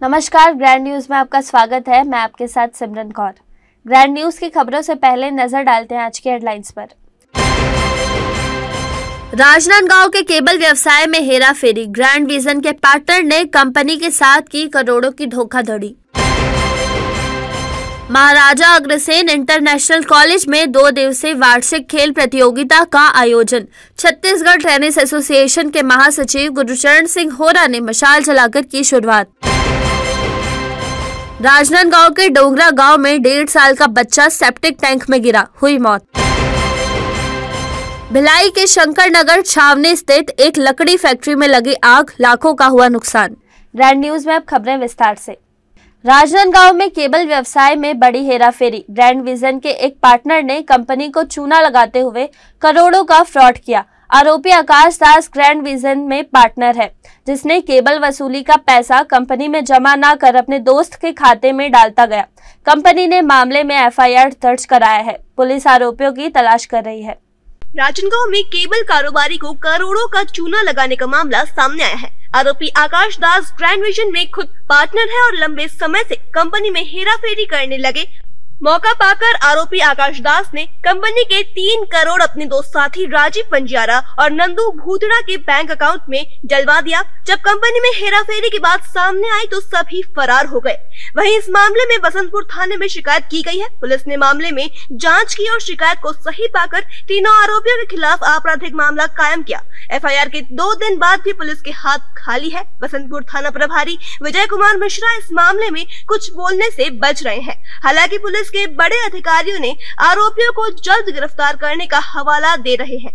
नमस्कार, grand news में आपका स्वागत है। मैं आपके साथ सिमरन कौर। ग्रैंड न्यूज की खबरों से पहले नजर डालते हैं आज की हेडलाइंस पर। राजनांदगांव के केबल व्यवसाय में हेराफेरी, ग्रैंड विजन के पार्टनर ने कंपनी के साथ की करोड़ों की धोखाधड़ी। महाराजा अग्रसेन इंटरनेशनल कॉलेज में 2 दिवसीय वार्षिक खेल प्रतियोगिता का आयोजन। छत्तीसगढ़ टेनिस एसोसिएशन के महासचिव गुरुचरण सिंह होरा ने मशाल जलाकर की शुरुआत। राजनांदगांव के डोंगरा गांव में 1.5 साल का बच्चा सेप्टिक टैंक में गिरा, हुई मौत। भिलाई के शंकर नगर छावनी स्थित एक लकड़ी फैक्ट्री में लगी आग, लाखों का हुआ नुकसान। ग्रैंड न्यूज में अब खबरें विस्तार से। राजनांदगांव में केबल व्यवसाय में बड़ी हेराफेरी, ग्रैंड विजन के एक पार्टनर ने कंपनी को चूना लगाते हुए करोड़ों का फ्रॉड किया। आरोपी आकाश दास ग्रैंड विजन में पार्टनर है, जिसने केबल वसूली का पैसा कंपनी में जमा न कर अपने दोस्त के खाते में डालता गया। कंपनी ने मामले में एफआईआर दर्ज कराया है। पुलिस आरोपियों की तलाश कर रही है। राजनांदगांव में केबल कारोबारी को करोड़ों का चूना लगाने का मामला सामने आया है। आरोपी आकाश दास ग्रैंड विजन में खुद पार्टनर है और लंबे समय से कंपनी में हेराफेरी करने लगे। मौका पाकर आरोपी आकाश दास ने कंपनी के 3 करोड़ अपने दो साथी राजीव पंजियारा और नंदू भूतड़ा के बैंक अकाउंट में डलवा दिया। जब कंपनी में हेराफेरी की बात सामने आई तो सभी फरार हो गए। वहीं इस मामले में बसंतपुर थाने में शिकायत की गई है। पुलिस ने मामले में जांच की और शिकायत को सही पाकर तीनों आरोपियों के खिलाफ आपराधिक मामला कायम किया। एफआईआर के 2 दिन बाद भी पुलिस के हाथ खाली है। बसंतपुर थाना प्रभारी विजय कुमार मिश्रा इस मामले में कुछ बोलने से बच रहे हैं। हालांकि पुलिस के बड़े अधिकारियों ने आरोपियों को जल्द गिरफ्तार करने का हवाला दे रहे हैं।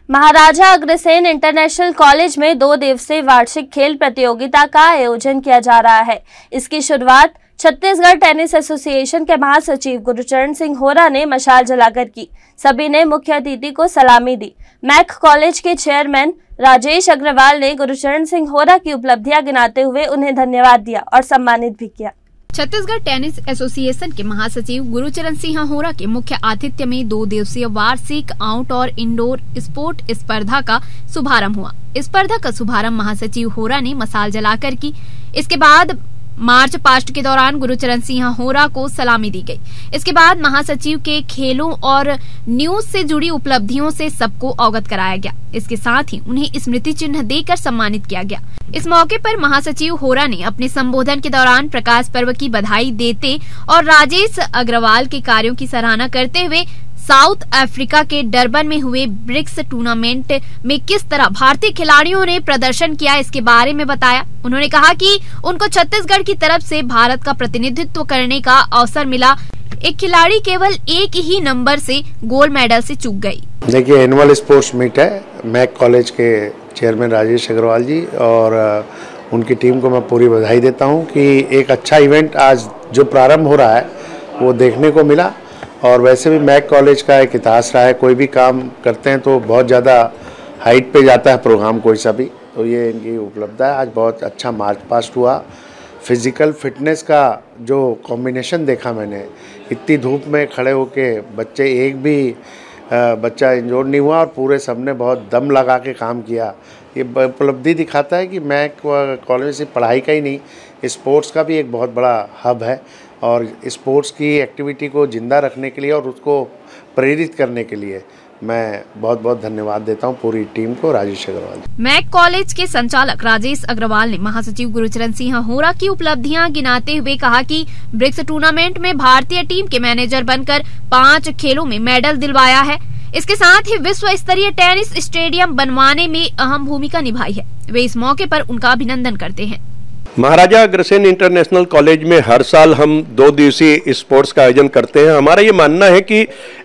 महाराजा अग्रसेन इंटरनेशनल कॉलेज में 2 दिवसीय वार्षिक खेल प्रतियोगिता का आयोजन किया जा रहा है। इसकी शुरुआत छत्तीसगढ़ टेनिस एसोसिएशन के महासचिव गुरुचरण सिंह होरा ने मशाल जलाकर की। सभी ने मुख्य अतिथि को सलामी दी। मैक कॉलेज के चेयरमैन राजेश अग्रवाल ने गुरुचरण सिंह होरा की उपलब्धियां गिनाते हुए उन्हें धन्यवाद दिया और सम्मानित भी किया। छत्तीसगढ़ टेनिस एसोसिएशन के महासचिव गुरुचरण सिंह होरा के मुख्य आतिथ्य में 2 दिवसीय वार्षिक आउटडोर इंडोर स्पोर्ट स्पर्धा का शुभारंभ हुआ। स्पर्धा का शुभारंभ महासचिव होरा ने मशाल जलाकर की। इसके बाद मार्च पास्ट के दौरान गुरुचरण सिंह होरा को सलामी दी गई। इसके बाद महासचिव के खेलों और न्यूज से जुड़ी उपलब्धियों से सबको अवगत कराया गया। इसके साथ ही उन्हें स्मृति चिन्ह देकर सम्मानित किया गया। इस मौके पर महासचिव होरा ने अपने संबोधन के दौरान प्रकाश पर्व की बधाई देते और राजेश अग्रवाल के कार्यों की सराहना करते हुए साउथ अफ्रीका के डरबन में हुए ब्रिक्स टूर्नामेंट में किस तरह भारतीय खिलाड़ियों ने प्रदर्शन किया, इसके बारे में बताया। उन्होंने कहा कि उनको छत्तीसगढ़ की तरफ से भारत का प्रतिनिधित्व करने का अवसर मिला। एक खिलाड़ी केवल एक ही नंबर से गोल्ड मेडल से चूक गई। देखिए, एनुअल स्पोर्ट्स मीट है। मैक कॉलेज के चेयरमैन राजेश अग्रवाल जी और उनकी टीम को मैं पूरी बधाई देता हूँ कि एक अच्छा इवेंट आज जो प्रारंभ हो रहा है वो देखने को मिला। और वैसे भी मैक कॉलेज का एक इतिहास रहा है, कोई भी काम करते हैं तो बहुत ज़्यादा हाइट पे जाता है प्रोग्राम कोई सा भी, तो ये इनकी उपलब्धि है। आज बहुत अच्छा मार्च पास्ट हुआ। फिज़िकल फिटनेस का जो कॉम्बिनेशन देखा मैंने, इतनी धूप में खड़े होके बच्चे, एक भी बच्चा इंजोर्ड नहीं हुआ और पूरे सबने बहुत दम लगा के काम किया। ये उपलब्धि दिखाता है कि मैक कॉलेज से पढ़ाई का ही नहीं, स्पोर्ट्स का भी एक बहुत बड़ा हब है और स्पोर्ट्स की एक्टिविटी को जिंदा रखने के लिए और उसको प्रेरित करने के लिए मैं बहुत बहुत धन्यवाद देता हूं पूरी टीम को, राजेश अग्रवाल। मैक कॉलेज के संचालक राजेश अग्रवाल ने महासचिव गुरुचरण सिंह होरा की उपलब्धियां गिनाते हुए कहा कि ब्रिक्स टूर्नामेंट में भारतीय टीम के मैनेजर बनकर 5 खेलों में मेडल दिलवाया है। इसके साथ ही विश्व स्तरीय टेनिस स्टेडियम बनवाने में अहम भूमिका निभाई है। वे इस मौके पर उनका अभिनंदन करते हैं। महाराजा अग्रसेन इंटरनेशनल कॉलेज में हर साल हम 2 दिवसीय स्पोर्ट्स का आयोजन करते हैं। हमारा ये मानना है कि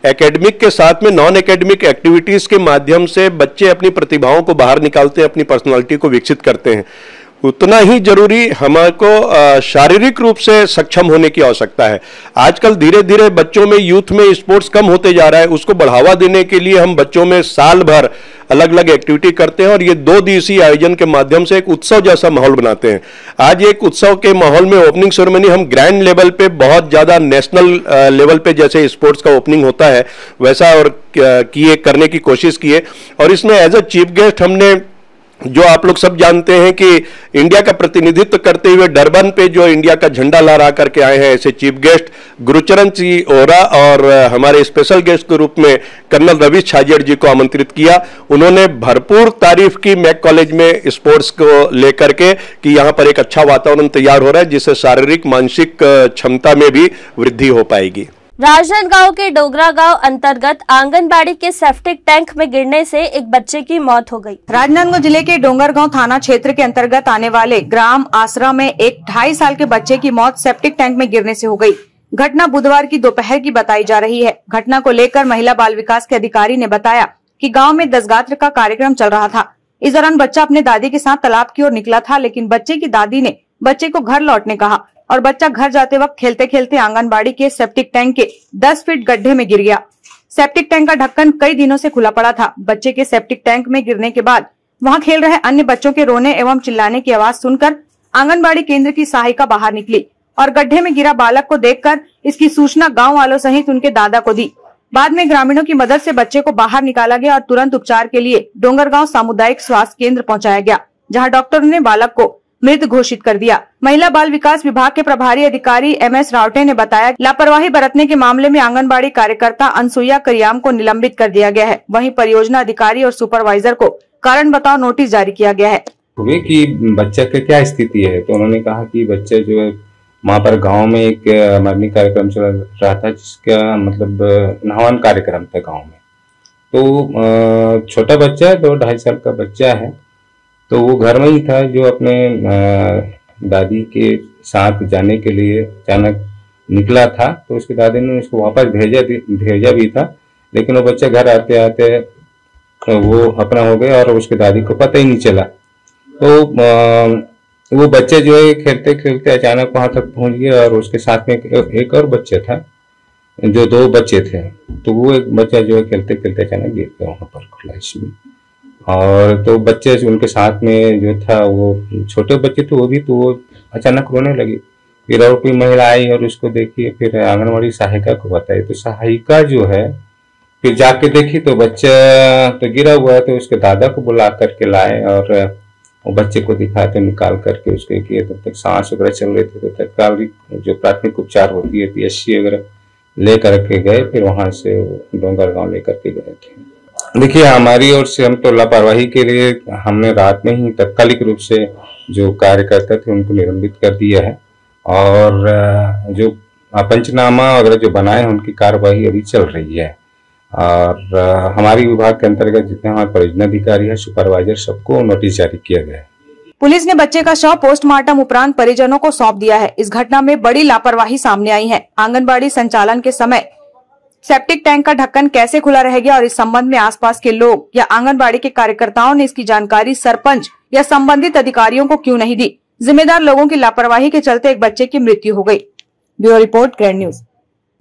एकेडमिक के साथ में नॉन एकेडमिक एक्टिविटीज़ के माध्यम से बच्चे अपनी प्रतिभाओं को बाहर निकालते हैं, अपनी पर्सनालिटी को विकसित करते हैं। उतना ही जरूरी हमको शारीरिक रूप से सक्षम होने की आवश्यकता है। आजकल धीरे धीरे बच्चों में, यूथ में स्पोर्ट्स कम होते जा रहा है। उसको बढ़ावा देने के लिए हम बच्चों में साल भर अलग अलग एक्टिविटी करते हैं और ये 2 दिवसीय आयोजन के माध्यम से एक उत्सव जैसा माहौल बनाते हैं। आज एक उत्सव के माहौल में ओपनिंग सेरेमनी हम ग्रैंड लेवल पे, बहुत ज़्यादा नेशनल लेवल पे जैसे स्पोर्ट्स का ओपनिंग होता है वैसा और करने की कोशिश की है। और इसमें एज अ चीफ गेस्ट हमने जो आप लोग सब जानते हैं कि इंडिया का प्रतिनिधित्व करते हुए डरबन पे जो इंडिया का झंडा लहरा करके आए हैं, ऐसे चीफ गेस्ट गुरुचरण सिंह होरा और हमारे स्पेशल गेस्ट के रूप में कर्नल रवि छाजेड़ जी को आमंत्रित किया। उन्होंने भरपूर तारीफ की मैक कॉलेज में स्पोर्ट्स को लेकर के कि यहां पर एक अच्छा वातावरण तैयार हो रहा है, जिससे शारीरिक मानसिक क्षमता में भी वृद्धि हो पाएगी। राजनांदगांव के डोगरा गांव अंतर्गत आंगनबाड़ी के सेप्टिक टैंक में गिरने से एक बच्चे की मौत हो गई। राजनांदगांव जिले के डोंगरगांव थाना क्षेत्र के अंतर्गत आने वाले ग्राम आसरा में एक 2.5 साल के बच्चे की मौत सेप्टिक टैंक में गिरने से हो गई। घटना बुधवार की दोपहर की बताई जा रही है। घटना को लेकर महिला बाल विकास के अधिकारी ने बताया कि गाँव में दशगात्र का कार्यक्रम चल रहा था। इस दौरान बच्चा अपने दादी के साथ तालाब की ओर निकला था, लेकिन बच्चे की दादी ने बच्चे को घर लौटने कहा और बच्चा घर जाते वक्त खेलते खेलते आंगनबाड़ी के सेप्टिक टैंक के 10 फीट गड्ढे में गिर गया। सेप्टिक टैंक का ढक्कन कई दिनों से खुला पड़ा था। बच्चे के सेप्टिक टैंक में गिरने के बाद वहां खेल रहे अन्य बच्चों के रोने एवं चिल्लाने की आवाज सुनकर आंगनबाड़ी केंद्र की सहायिका बाहर निकली और गड्ढे में गिरा बालक को देखकर इसकी सूचना गाँव वालों सहित उनके दादा को दी। बाद में ग्रामीणों की मदद से बच्चे को बाहर निकाला गया और तुरंत उपचार के लिए डोंगरगांव सामुदायिक स्वास्थ्य केंद्र पहुंचाया गया, जहां डॉक्टरों ने बालक को मृत घोषित कर दिया। महिला बाल विकास विभाग के प्रभारी अधिकारी MS रावटे ने बताया, लापरवाही बरतने के मामले में आंगनबाड़ी कार्यकर्ता अनसुईया करियाम को निलंबित कर दिया गया है। वहीं परियोजना अधिकारी और सुपरवाइजर को कारण बताओ नोटिस जारी किया गया है। हुए कि बच्चे की क्या स्थिति है, तो उन्होंने कहा कि बच्चे जो है वहाँ पर गांव में एक मरनी कार्यक्रम चल रहा था, जिसका मतलब नहावन कार्यक्रम था गांव में। तो छोटा बच्चा है, 2-2.5 साल का बच्चा है, तो वो घर में ही था जो अपने दादी के साथ जाने के लिए अचानक निकला था। तो उसकी दादी ने उसको वापस भेजा भी था, लेकिन वो बच्चा घर आते आते वो अपना हो गया और उसकी दादी को पता ही नहीं चला। तो वो बच्चे जो है खेलते खेलते अचानक वहां तक पहुंच गया और उसके साथ में एक और बच्चा था, जो 2 बच्चे थे। तो वो एक बच्चा जो है खेलते खेलते अचानक गिर गया वहां पर खुला इसमें। और तो बच्चे उनके साथ में जो था वो छोटे बच्चे थे, वो भी तो वो अचानक रोने लगे। फिर और कोई महिला आई और उसको देखी, फिर आंगनबाड़ी सहायिका को बताई। तो सहायिका जो है फिर जाके देखी तो बच्चा तो गिरा हुआ है, तो उसके दादा को बुला करके लाए और वो बच्चे को दिखाए, तो निकाल करके उसके किए। तब तक सांस वगैरह चल रहे थे, तो तत्काल जो प्राथमिक उपचार होती है PSC वगैरह ले करके गए। फिर वहां से डोंगरगांव लेकर के गए थे। देखिए, हमारी ओर से हम तो लापरवाही के लिए हमने रात में ही तात्कालिक रूप से जो कार्यकर्ता थे उनको निलंबित कर दिया है, और जो पंचनामा वगैरह जो बनाए हैं उनकी कार्यवाही अभी चल रही है। और हमारी विभाग के अंतर्गत जितने हमारे परियोजना अधिकारी है, सुपरवाइजर, सबको नोटिस जारी किया गया है। पुलिस ने बच्चे का शव पोस्टमार्टम उपरांत परिजनों को सौंप दिया है। इस घटना में बड़ी लापरवाही सामने आई है। आंगनबाड़ी संचालन के समय सेप्टिक टैंक का ढक्कन कैसे खुला रह गया और इस संबंध में आसपास के लोग या आंगनबाड़ी के कार्यकर्ताओं ने इसकी जानकारी सरपंच या संबंधित अधिकारियों को क्यों नहीं दी। जिम्मेदार लोगों की लापरवाही के चलते एक बच्चे की मृत्यु हो गई। Bureau report, grand news.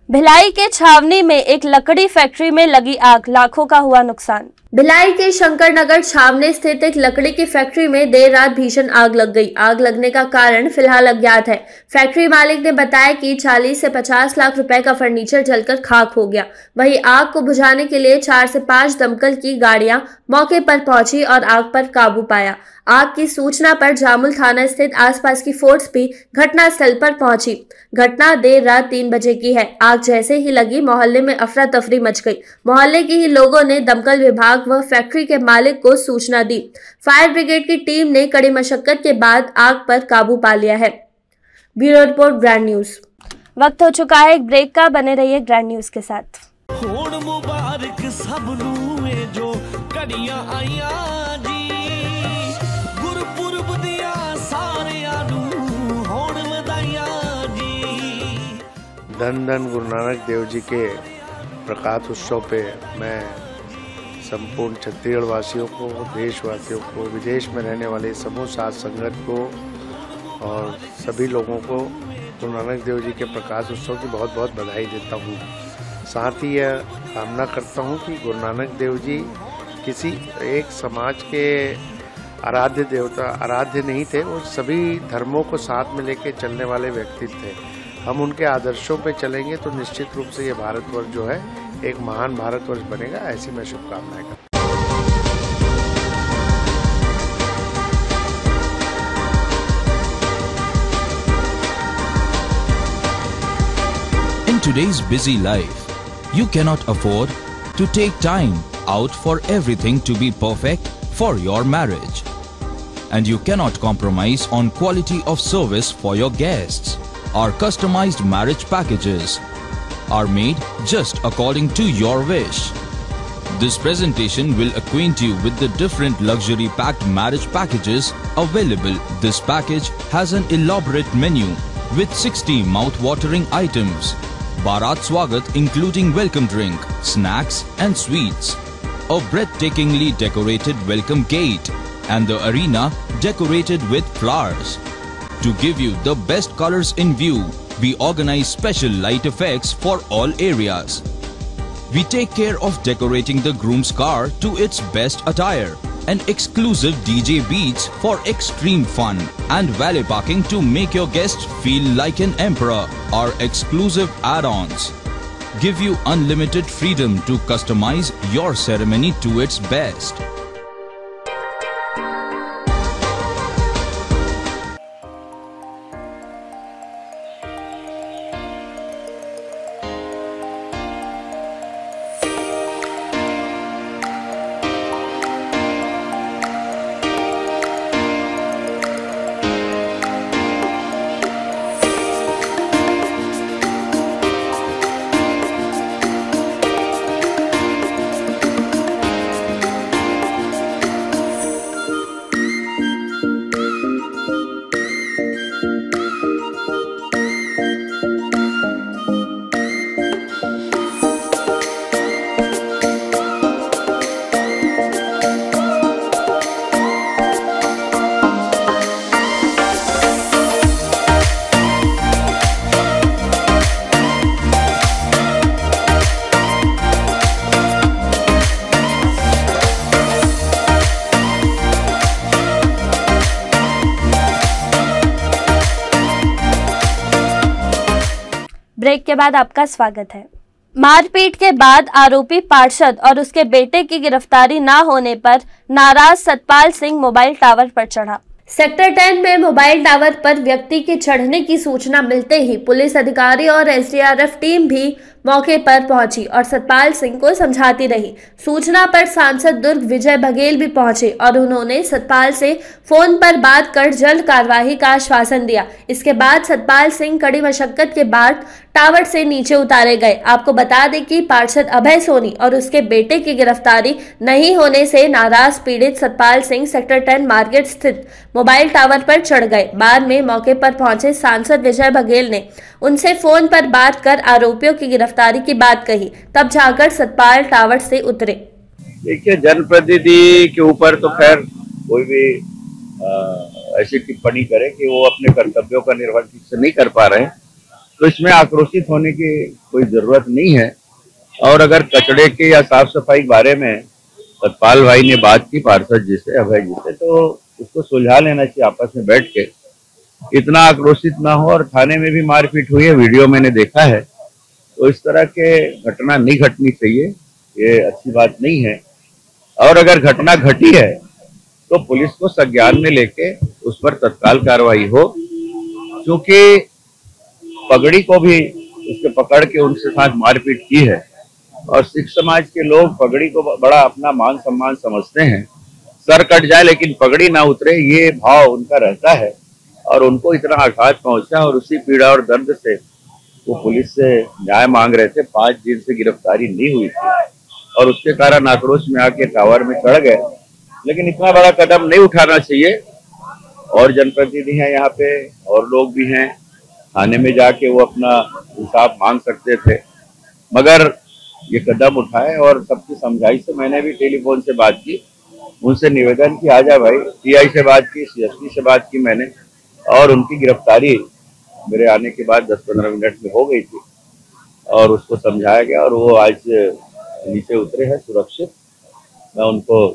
Bhilai के छावनी में एक लकड़ी फैक्ट्री में लगी आग, लाखों का हुआ नुकसान। भिलाई के शंकरनगर छावनी स्थित एक लकड़ी की फैक्ट्री में देर रात भीषण आग लग गई। आग लगने का कारण फिलहाल अज्ञात है। फैक्ट्री मालिक ने बताया कि 40 से 50 लाख रुपए का फर्नीचर जलकर खाक हो गया। वहीं आग को बुझाने के लिए 4 से 5 दमकल की गाड़ियां मौके पर पहुंची और आग पर काबू पाया। आग की सूचना पर जामुल थाना स्थित आसपास की फोर्स भी घटनास्थल पर पहुंची। घटना देर रात 3 बजे की है। आग जैसे ही लगी, मोहल्ले में अफरा तफरी मच गई। मोहल्ले के ही लोगों ने दमकल विभाग व फैक्ट्री के मालिक को सूचना दी। फायर ब्रिगेड की टीम ने कड़ी मशक्कत के बाद आग पर काबू पा लिया है। Bureau report, grand news. वक्त हो चुका है एक ब्रेक का, बने रहिए ग्रैंड न्यूज के साथ। मुबारक सबनू जो कड़ियां आईया जी, गुरपुरब दिया सारियां नू होण वधाइयां जी। धन धन गुरु नानक देव जी के प्रकाश उत्सव पे मैं संपूर्ण छत्तीसगढ़ वासियों को, देशवासियों को, विदेश में रहने वाले समूह साथ संगत को और सभी लोगों को गुरु नानक देव जी के प्रकाश उत्सव की बहुत बहुत बधाई देता हूँ। साथ ही यह कामना करता हूँ कि गुरु नानक देव जी किसी एक समाज के आराध्य देवता, आराध्य नहीं थे, वो सभी धर्मों को साथ में लेके चलने वाले व्यक्ति थे। हम उनके आदर्शों पे चलेंगे तो निश्चित रूप से ये भारतवर्ष जो है एक महान भारतवर्ष बनेगा। ऐसी मैं शुभकामनाएं करता हूँ। today's busy life, you cannot afford to take time out for everything to be perfect for your marriage. And you cannot compromise on quality of service for your guests. Our customized marriage packages are made just according to your wish. This presentation will acquaint you with the different luxury packed marriage packages available. This package has an elaborate menu with 60 mouth-watering items. Bharat Swagat including welcome drink, snacks and sweets. A breathtakingly decorated welcome gate and the arena decorated with flowers. To give you the best colors in view, we organize special light effects for all areas. We take care of decorating the groom's car to its best attire and exclusive DJ beats for extreme fun and valet parking to make your guests feel like an emperor. Our exclusive add-ons give you unlimited freedom to customize your ceremony to its best. Break के बाद आपका स्वागत है। मारपीट के बाद आरोपी पार्षद और उसके बेटे की गिरफ्तारी न होने पर नाराज सतपाल सिंह मोबाइल टावर पर चढ़ा। सेक्टर 10 में मोबाइल टावर पर व्यक्ति के चढ़ने की सूचना मिलते ही पुलिस अधिकारी और एसडीआरएफ टीम भी मौके पर पहुंची और सतपाल सिंह को समझाती रही। सूचना पर सांसद दुर्ग विजय बघेल भी पहुंचे और उन्होंने सतपाल से फोन पर बात कर जल्द कार्रवाई का आश्वासन दिया। इसके बाद सतपाल सिंह कड़ी मशक्कत के बाद टावर से नीचे उतारे गए। आपको बता दें कि पार्षद अभय सोनी और उसके बेटे की गिरफ्तारी नहीं होने से नाराज पीड़ित सतपाल सिंह सेक्टर 10 मार्केट स्थित मोबाइल टावर पर चढ़ गए। बाद में मौके पर पहुंचे सांसद विजय बघेल ने उनसे फोन पर बात कर आरोपियों की गिरफ्तारी की बात कही, तब जाकर सतपाल टावर से उतरे। देखिए, जनप्रतिनिधि के ऊपर तो खैर कोई भी ऐसी टिप्पणी करे कि वो अपने कर्तव्यों का निर्वहन ठीक से नहीं कर पा रहे हैं, तो इसमें आक्रोशित होने की कोई जरूरत नहीं है। और अगर कचड़े के या साफ सफाई के बारे में सतपाल भाई ने बात की पार्षद जी से, अभय जी से, तो उसको सुलझा लेना चाहिए आपस में बैठ के, इतना आक्रोशित ना हो। और थाने में भी मारपीट हुई है, वीडियो मैंने देखा है, तो इस तरह के घटना नहीं घटनी चाहिए, ये अच्छी बात नहीं है। और अगर घटना घटी है तो पुलिस को संज्ञान में लेके उस पर तत्काल कार्रवाई हो, क्योंकि पगड़ी को भी उसके पकड़ के उनके साथ मारपीट की है। और सिख समाज के लोग पगड़ी को बड़ा अपना मान सम्मान समझते हैं, सर कट जाए लेकिन पगड़ी ना उतरे, ये भाव उनका रहता है और उनको इतना आघात पहुंचा। और उसी पीड़ा और दर्द से वो पुलिस से न्याय मांग रहे थे। 5 दिन से गिरफ्तारी नहीं हुई थी और उसके कारण आक्रोश में आके टावर में चढ़ गए। लेकिन इतना बड़ा कदम नहीं उठाना चाहिए। और जनप्रतिनिधि हैं यहाँ पे और लोग भी हैं, थाने में जाके वो अपना इंसाफ मांग सकते थे, मगर ये कदम उठाए। और सबकी समझाई से मैंने भी टेलीफोन से बात की, उनसे निवेदन की आजा भाई, टीआई से बात की, सीएसपी से बात की मैंने, और उनकी गिरफ्तारी मेरे आने के बाद 10-15 मिनट में हो गई थी और उसको समझाया गया और वो आज नीचे उतरे हैं सुरक्षित। मैं उनको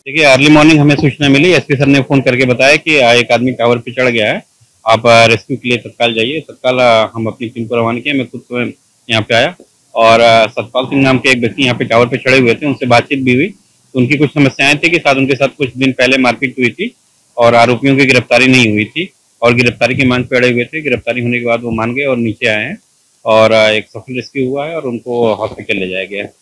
देखिए, अर्ली मॉर्निंग हमें सूचना मिली, एसपी सर ने फोन करके बताया कि एक आदमी टावर पे चढ़ गया है, आप रेस्क्यू के लिए तत्काल जाइए। तत्काल हम अपनी टीम को रवाना किया, मैं खुद तो यहाँ पे आया और सतपाल सिंह नाम के एक व्यक्ति यहाँ पे टावर पे चढ़े हुए थे, उनसे बातचीत भी हुई। उनकी कुछ समस्याएं थी कि साथ उनके साथ कुछ दिन पहले मारपीट हुई थी और आरोपियों की गिरफ्तारी नहीं हुई थी और गिरफ्तारी की मांग पे अड़े हुए थे। गिरफ्तारी होने के बाद वो मान गए और नीचे आए हैं और एक सफल रेस्क्यू हुआ है और उनको हॉस्पिटल ले जाया गया है।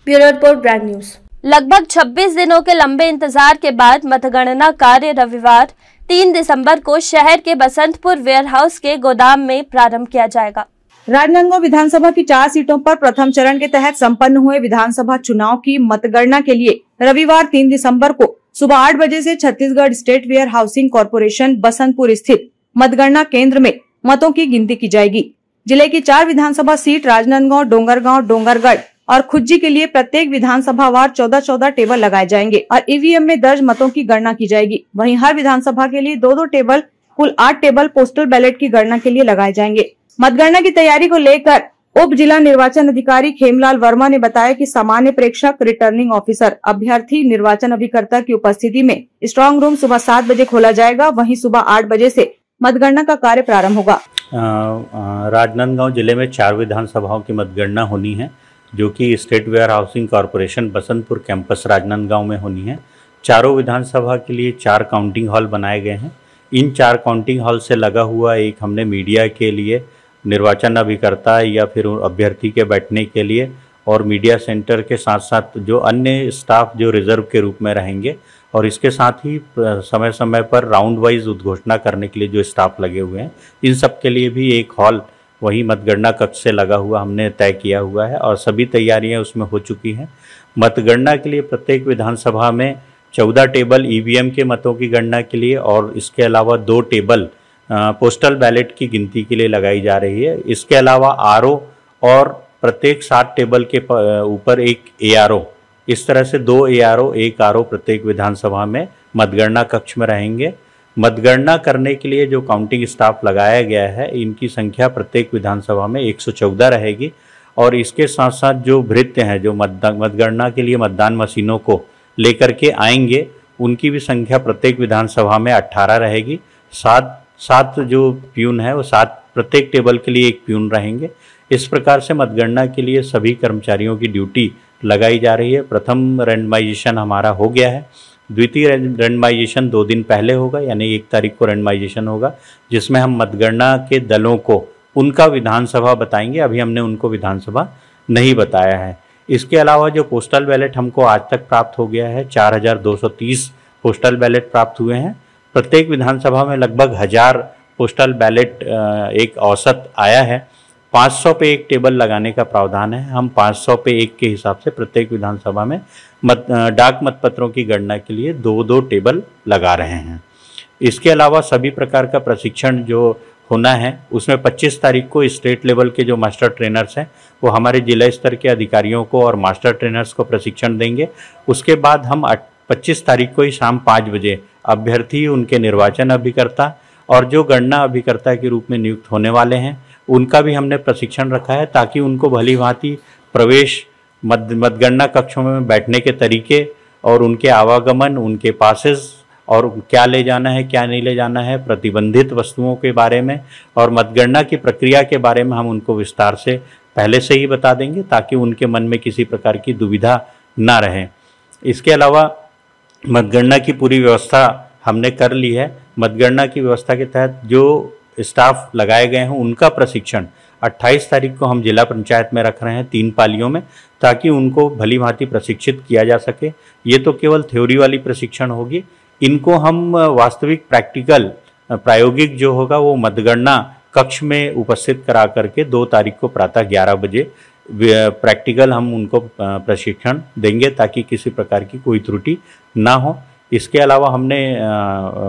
Bureau report brand news. लगभग 26 दिनों के लंबे इंतजार के बाद मतगणना कार्य रविवार 3 दिसंबर को शहर के बसंतपुर वेयरहाउस के गोदाम में प्रारंभ किया जाएगा। राजनांदगांव विधानसभा की 4 सीटों पर प्रथम चरण के तहत संपन्न हुए विधानसभा चुनाव की मतगणना के लिए रविवार 3 दिसंबर को सुबह 8 बजे से Chhattisgarh state warehousing corporation Basantpur स्थित मतगणना केंद्र में मतों की गिनती की जाएगी। जिले की 4 विधानसभा सीट राजनांदगांव, डोंगरगांव, डोंगरगढ़ और खुज्जी के लिए प्रत्येक विधानसभा वार 14-14 टेबल लगाए जाएंगे और ईवीएम में दर्ज मतों की गणना की जाएगी। वहीं हर विधानसभा के लिए 2-2 टेबल, कुल 8 टेबल पोस्टल बैलेट की गणना के लिए लगाए जाएंगे। मतगणना की तैयारी को लेकर उप जिला निर्वाचन अधिकारी खेमलाल वर्मा ने बताया कि सामान्य प्रेक्षक, रिटर्निंग ऑफिसर, अभ्यर्थी, निर्वाचन अभिकर्ता की उपस्थिति में स्ट्रांग रूम सुबह 7 बजे खोला जाएगा। वहीं सुबह 8 बजे से मतगणना का कार्य प्रारंभ होगा। राजनांदगांव जिले में 4 विधानसभाओं की मतगणना होनी है, जो कि state warehousing corporation Basantpur campus Rajnandgaon में होनी है। चारों विधानसभा के लिए 4 काउंटिंग हॉल बनाए गए हैं। इन 4 काउंटिंग हॉल से लगा हुआ एक हमने मीडिया के लिए, निर्वाचन अभिकर्ता या फिर अभ्यर्थी के बैठने के लिए और मीडिया सेंटर के साथ साथ जो अन्य स्टाफ जो रिजर्व के रूप में रहेंगे, और इसके साथ ही समय समय पर राउंड वाइज उद्घोषणा करने के लिए जो स्टाफ लगे हुए हैं, इन सब के लिए भी एक हॉल वही मतगणना कक्ष से लगा हुआ हमने तय किया हुआ है और सभी तैयारियां उसमें हो चुकी हैं। मतगणना के लिए प्रत्येक विधानसभा में 14 टेबल ईवीएम के मतों की गणना के लिए और इसके अलावा 2 टेबल पोस्टल बैलेट की गिनती के लिए लगाई जा रही है। इसके अलावा आरओ और प्रत्येक 7 टेबल के ऊपर एक एआरओ, इस तरह से 2 एआरओ, 1 आरओ प्रत्येक विधानसभा में मतगणना कक्ष में रहेंगे। मतगणना करने के लिए जो काउंटिंग स्टाफ लगाया गया है, इनकी संख्या प्रत्येक विधानसभा में 114 रहेगी और इसके साथ साथ जो भृत्य हैं, जो मतगणना के लिए मतदान मशीनों को लेकर के आएंगे, उनकी भी संख्या प्रत्येक विधानसभा में 18 रहेगी। 7 जो प्यून है वो 7 प्रत्येक टेबल के लिए 1 प्यून रहेंगे। इस प्रकार से मतगणना के लिए सभी कर्मचारियों की ड्यूटी लगाई जा रही है। प्रथम रैंडमाइजेशन हमारा हो गया है। द्वितीय रैंडमाइजेशन 2 दिन पहले होगा, यानी 1 तारीख को रैंडमाइजेशन होगा, जिसमें हम मतगणना के दलों को उनका विधानसभा बताएंगे। अभी हमने उनको विधानसभा नहीं बताया है। इसके अलावा जो पोस्टल बैलेट हमको आज तक प्राप्त हो गया है, 4230 पोस्टल बैलेट प्राप्त हुए हैं। प्रत्येक विधानसभा में लगभग 1000 पोस्टल बैलेट एक औसत आया है। 500 पे 1 टेबल लगाने का प्रावधान है। हम 500 पे 1 के हिसाब से प्रत्येक विधानसभा में डाक मतपत्रों की गणना के लिए 2-2 टेबल लगा रहे हैं। इसके अलावा सभी प्रकार का प्रशिक्षण जो होना है, उसमें 25 तारीख को स्टेट लेवल के जो मास्टर ट्रेनर्स हैं, वो हमारे जिला स्तर के अधिकारियों को और मास्टर ट्रेनर्स को प्रशिक्षण देंगे। उसके बाद हम 25 तारीख को ही शाम 5 बजे अभ्यर्थी, उनके निर्वाचन अभिकर्ता और जो गणना अभिकर्ता के रूप में नियुक्त होने वाले हैं, उनका भी हमने प्रशिक्षण रखा है, ताकि उनको भली भांति प्रवेश, मतगणना कक्षों में बैठने के तरीके और उनके आवागमन, उनके पासेस और क्या ले जाना है, क्या नहीं ले जाना है, प्रतिबंधित वस्तुओं के बारे में और मतगणना की प्रक्रिया के बारे में हम उनको विस्तार से पहले से ही बता देंगे, ताकि उनके मन में किसी प्रकार की दुविधा ना रहे। इसके अलावा मतगणना की पूरी व्यवस्था हमने कर ली है। मतगणना की व्यवस्था के तहत जो स्टाफ लगाए गए हैं, उनका प्रशिक्षण 28 तारीख को हम जिला पंचायत में रख रहे हैं 3 पालियों में, ताकि उनको भली भांति प्रशिक्षित किया जा सके। ये तो केवल थ्योरी वाली प्रशिक्षण होगी। इनको हम वास्तविक प्रैक्टिकल, प्रायोगिक जो होगा वो मतगणना कक्ष में उपस्थित करा करके 2 तारीख को प्रातः 11 बजे प्रैक्टिकल हम उनको प्रशिक्षण देंगे, ताकि किसी प्रकार की कोई त्रुटि ना हो। इसके अलावा हमने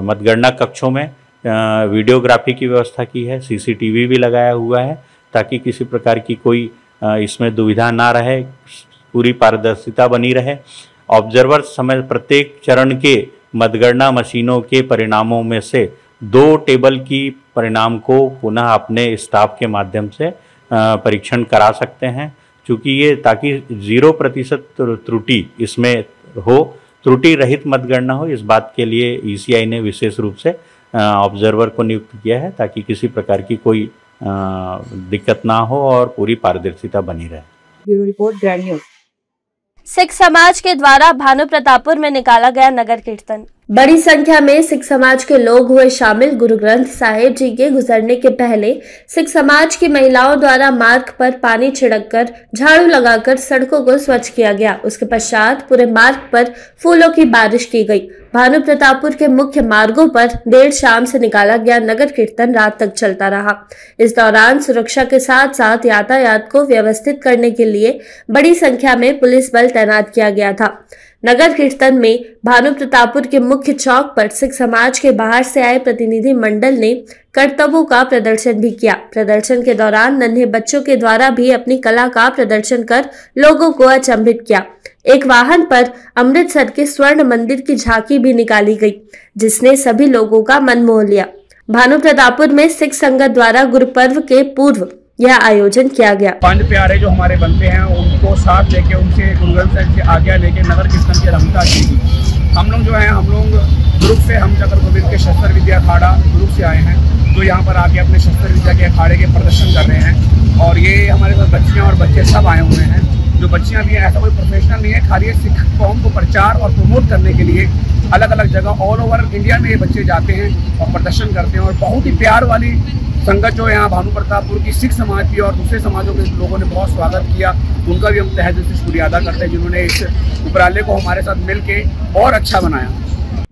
मतगणना कक्षों में वीडियोग्राफी की व्यवस्था की है, सीसीटीवी भी लगाया हुआ है, ताकि किसी प्रकार की कोई इसमें दुविधा ना रहे, पूरी पारदर्शिता बनी रहे। ऑब्जर्वर समय प्रत्येक चरण के मतगणना मशीनों के परिणामों में से 2 टेबल की परिणाम को पुनः अपने स्टाफ के माध्यम से परीक्षण करा सकते हैं, क्योंकि ये ताकि 0% त्रुटि इसमें हो, त्रुटि रहित मतगणना हो। इस बात के लिए ईसीआई ने विशेष रूप से ऑब्जर्वर को नियुक्त किया है, ताकि किसी प्रकार की कोई दिक्कत ना हो और पूरी पारदर्शिता बनी रहे। Bureau report grand news. Sikh समाज के द्वारा भानु प्रतापपुर में निकाला गया नगर कीर्तन। बड़ी संख्या में सिख समाज के लोग हुए शामिल। गुरु ग्रंथ साहिब जी के गुजरने के पहले सिख समाज की महिलाओं द्वारा मार्ग पर पानी छिड़ककर, झाड़ू लगाकर सड़कों को स्वच्छ किया गया। उसके पश्चात पूरे मार्ग पर फूलों की बारिश की गई। भानु प्रतापपुर के मुख्य मार्गों पर देर शाम से निकाला गया नगर कीर्तन रात तक चलता रहा। इस दौरान सुरक्षा के साथ साथ यातायात को व्यवस्थित करने के लिए बड़ी संख्या में पुलिस बल तैनात किया गया था। नगर कीर्तन में भानु प्रतापपुर के मुख्य चौक पर सिख समाज के बाहर से आए प्रतिनिधि मंडल ने करतबों का प्रदर्शन भी किया। प्रदर्शन के दौरान नन्हे बच्चों के द्वारा भी अपनी कला का प्रदर्शन कर लोगों को अचंभित किया। एक वाहन पर अमृतसर के स्वर्ण मंदिर की झांकी भी निकाली गई, जिसने सभी लोगों का मन मोह लिया। भानु प्रतापपुर में सिख संगत द्वारा गुरु पर्व के पूर्व यह आयोजन किया गया। 5 प्यारे जो हमारे बनते हैं उनको साथ लेके उनसे गुरु ग्रंथ साहिब की आज्ञा लेके नगर कीर्तन की रंगता की। हम लोग जो है दुर्ग से हम चक्र गोविंद के शस्त्र विद्या अखाड़ा दुर्ग से आए हैं, जो यहाँ पर आके अपने शस्त्र विद्या के अखाड़े के प्रदर्शन कर रहे हैं। और ये हमारे पास बच्चियाँ और बच्चे सब आए हुए हैं। जो बच्चियाँ भी हैं, ऐसा कोई प्रोफेशनल नहीं है, खाली सिख कौम को प्रचार और प्रमोट करने के लिए अलग अलग जगह ऑल ओवर इंडिया में ये बच्चे जाते हैं और प्रदर्शन करते हैं। और बहुत ही प्यार वाली संगत जो यहाँ भानु प्रतापपुर की सिख समाज की और दूसरे समाजों के लोगों ने बहुत स्वागत किया। उनका भी हम तहे दिल से शुक्रिया अदा करते हैं, जिन्होंने इस उपराले को हमारे साथ मिलके और अच्छा बनाया।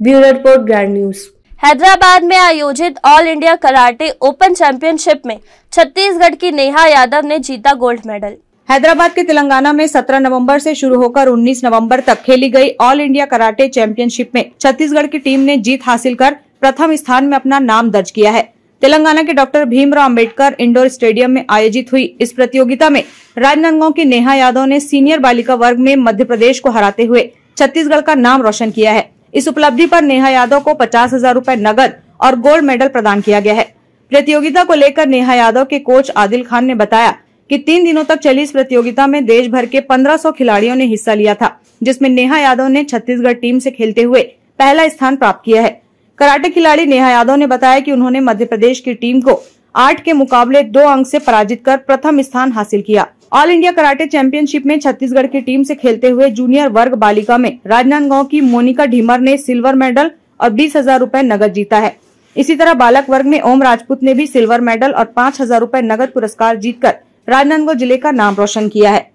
Bureau report, grand news. Hyderabad में आयोजित all India karate open championship में छत्तीसगढ़ की नेहा यादव ने जीता गोल्ड मेडल। हैदराबाद के तेलंगाना में 17 नवंबर से शुरू होकर 19 नवंबर तक खेली गई ऑल इंडिया कराटे चैंपियनशिप में छत्तीसगढ़ की टीम ने जीत हासिल कर प्रथम स्थान में अपना नाम दर्ज किया है। तेलंगाना के doctor Bhimrao Ambedkar indoor stadium में आयोजित हुई इस प्रतियोगिता में राजनांदगांव की नेहा यादव ने सीनियर बालिका वर्ग में मध्य प्रदेश को हराते हुए छत्तीसगढ़ का नाम रोशन किया है। इस उपलब्धि पर नेहा यादव को 50,000 रूपए नगद और गोल्ड मेडल प्रदान किया गया है। प्रतियोगिता को लेकर नेहा यादव के कोच आदिल खान ने बताया कि 3 दिनों तक चली इस प्रतियोगिता में देश भर के 1500 खिलाड़ियों ने हिस्सा लिया था, जिसमें नेहा यादव ने छत्तीसगढ़ टीम से खेलते हुए पहला स्थान प्राप्त किया है। कराटे खिलाड़ी नेहा यादव ने बताया कि उन्होंने मध्य प्रदेश की टीम को 8 के मुकाबले 2 अंक से पराजित कर प्रथम स्थान हासिल किया। ऑल इंडिया कराटे चैंपियनशिप में छत्तीसगढ़ की टीम से खेलते हुए जूनियर वर्ग बालिका में राजनांदगांव की मोनिका ढीमर ने सिल्वर मेडल और 20,000 रूपए नगद जीता है। इसी तरह बालक वर्ग में ओम राजपूत ने भी सिल्वर मेडल और 5,000 रूपए नगद पुरस्कार जीतकर राजनांदगांव जिले का नाम रोशन किया है।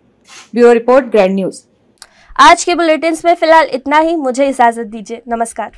Bureau report, grand news. आज के बुलेटिन में फिलहाल इतना ही। मुझे इजाजत दीजिए। नमस्कार।